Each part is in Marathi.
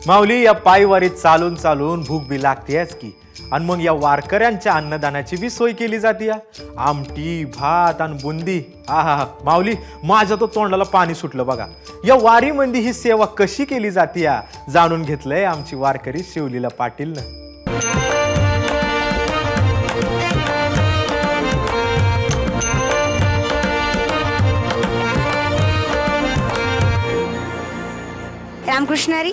माऊली, या पायवारीत चालून चालून भूक बी लागतेच की, आणि मग या वारकऱ्यांच्या अन्नदानाची बी सोय केली जाते। आमटी, भात आणि बुंदी, आहा माऊली, माझ्या तो तोंडाला पाणी सुटलं बघा। या वारीमध्ये ही सेवा कशी केली जाते जाणून घेतलंय आमची वारकरी शिवलीला पाटील न। रामकृष्ण हरी।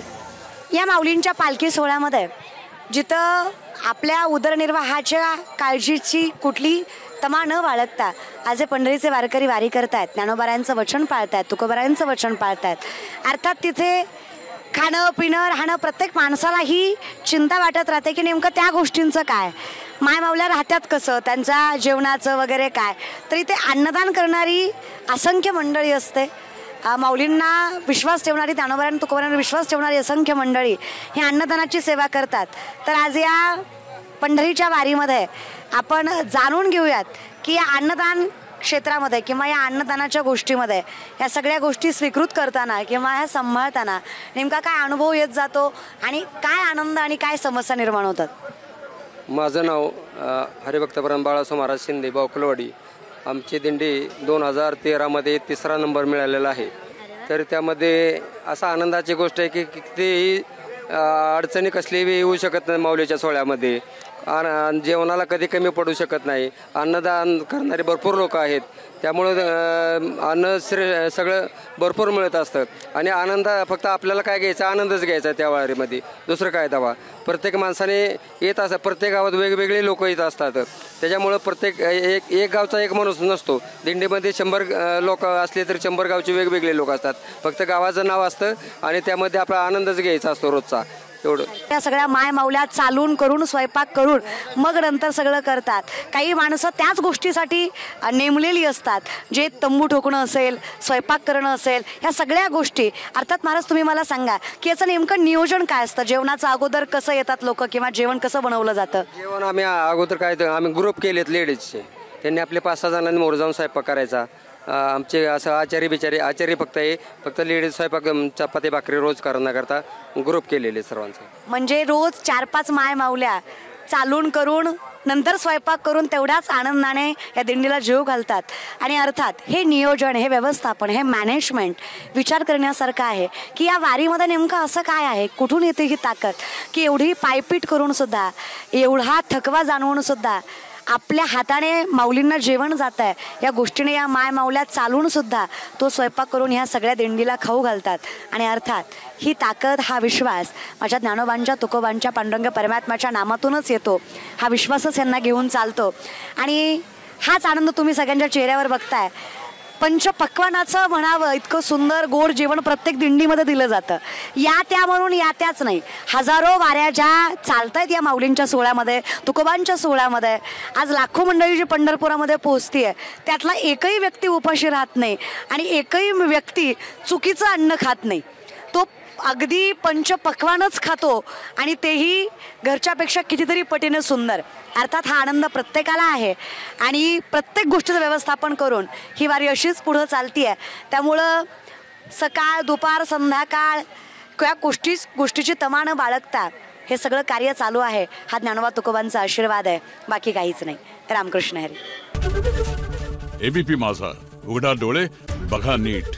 या माऊलींच्या पालखी सोहळ्यामध्ये जिथं आपल्या उदरनिर्वाहाच्या काळजीची कुठली तमा न बाळगता आज हे पंढरीचे वारकरी वारी करतायत, ज्ञानोबारायांचं वचन पाळतायत, तुकोबारायांचं वचन पाळतायत। अर्थात तिथे खाणं पिणं राहणं प्रत्येक माणसाला ही चिंता वाटत राहते की नेमकं त्या गोष्टींचं काय, माय माऊल्या राहत्यात कसं, त्यांच्या जेवणाचं वगैरे काय। तरी ते अन्नदान करणारी असंख्य मंडळी असते, माऊलींना विश्वास ठेवणारी, ज्ञानोबारांना तुकोबारांना विश्वास ठेवणारी असंख्य मंडळी ही अन्नदानाची सेवा करतात। तर आज या पंढरीच्या वारीमध्ये आपण जाणून घेऊयात की या अन्नदान क्षेत्रामध्ये किंवा या अन्नदानाच्या गोष्टीमध्ये या सगळ्या गोष्टी स्वीकृत करताना किंवा ह्या सांभाळताना नेमका काय अनुभव येत जातो आणि काय आनंद आणि काय समस्या निर्माण होतात। माझं नाव हरिभक्तपरायण बाळासाहेब महाराज शिंदे, बावकुलवाडी। आमची दिंडी 2013मध्ये 3रा नंबर मिळालेला आहे। तर त्यामध्ये असा आनंदाची गोष्ट आहे की कितीही अडचणी कसलीही येऊ शकत नाही माऊलीच्या सोहळ्यामध्ये, जेवणाला कधी कमी पडू शकत नाही। अन्नदान करणारे भरपूर लोक आहेत, त्यामुळं अन्न सगळं भरपूर मिळत असतं आणि आनंद फक्त आपल्याला काय घ्यायचा, आनंदच घ्यायचा त्या वारीमध्ये, दुसरं काय दावा। प्रत्येक माणसाने येत असतात, प्रत्येक गावात वेगवेगळे लोक येत असतात, त्याच्यामुळं प्रत्येक एक गावचा एक माणूस नसतो। दिंडीमध्ये 100 लोक असले तर 100 गावचे वेगवेगळे लोक असतात, फक्त गावाचं नाव असतं आणि त्यामध्ये आपला आनंदच घ्यायचा असतो रोजचा, एवढं। त्या सगळ्या माय माऊल्या चालून करून स्वयंपाक करून मग नंतर सगळं करतात। काही माणसं त्याच गोष्टीसाठी नेमलेली असतात, जे तंबू ठोकणं असेल, स्वयंपाक करणं असेल, ह्या सगळ्या गोष्टी। अर्थात महाराज तुम्ही मला सांगा की याचं नेमकं नियोजन काय असतं, जेवणाचं अगोदर कसं येतात लोक किंवा जेवण कसं बनवलं जातं? जेवण आम्ही अगोदर काय आम्ही ग्रुप केलेत लेडीजचे, त्यांनी आपले 5-6 जणांनी मोर जाऊन स्वयंपाक करायचा। आमचे असं आचारी फक्त लेडीज स्वयंपाक चपाती भाकरी रोज करण्याकरता ग्रुप केलेले सर्वांचे। म्हणजे रोज 4-5 माय माऊल्या चालून करून नंतर स्वयंपाक करून तेवढ्याच आनंदाने या दिंडीला जीव घालतात। आणि अर्थात हे नियोजन, हे व्यवस्थापन, हे मॅनेजमेंट विचार करण्यासारखं आहे की या वारीमध्ये नेमकं असं काय आहे, कुठून येते ही ताकद की एवढी पायपीट करून सुद्धा, एवढा थकवा जाणवून सुद्धा आपल्या हाताने माऊलींना जेवण जात आहे, या गोष्टीने या माय माऊल्या चालून सुद्धा तो स्वयंपाक करून ह्या सगळ्या दिंडीला खाऊ घालतात। आणि अर्थात ही ताकद, हा विश्वास माझ्या ज्ञानोबांच्या, तुकोबांच्या, पांडुरंग परमात्म्याच्या नामातूनच येतो। हा विश्वासच यांना घेऊन चालतो आणि हाच आनंद तुम्ही सगळ्यांच्या चेहऱ्यावर बघताय। पंचपक्वानाचं म्हणावं इतकं सुंदर गोड जेवण प्रत्येक दिंडीमध्ये दिलं जातं। या त्या म्हणून या त्याच नाही, हजारो वाऱ्या ज्या चालतायत या माऊलींच्या सोहळ्यामध्ये, तुकोबांच्या सोहळ्यामध्ये, आज लाखो मंडळी जी पंढरपुरामध्ये पोहोचतीये, त्यातला एकही व्यक्ती उपाशी राहत नाही आणि एकही व्यक्ती चुकीचं अन्न खात नाही। तो अगदी पंचपक्वानच खातो आणि तेही घरच्यापेक्षा कितीतरी पटीने सुंदर। अर्थात हा आनंद प्रत्येकाला आहे आणि प्रत्येक गोष्टीचं व्यवस्थापन करून ही वारी अशीच पुढं चालतीये। त्यामुळं सकाळ, दुपार, संध्याकाळ या गोष्टीची तमा न बाळगता हे सगळं कार्य चालू आहे। हा ज्ञानोबा तुकोबांचा आशीर्वाद आहे, बाकी काहीच नाही। रामकृष्ण हरी। एबीपी माझा, उघडा डोळे बघा नीट।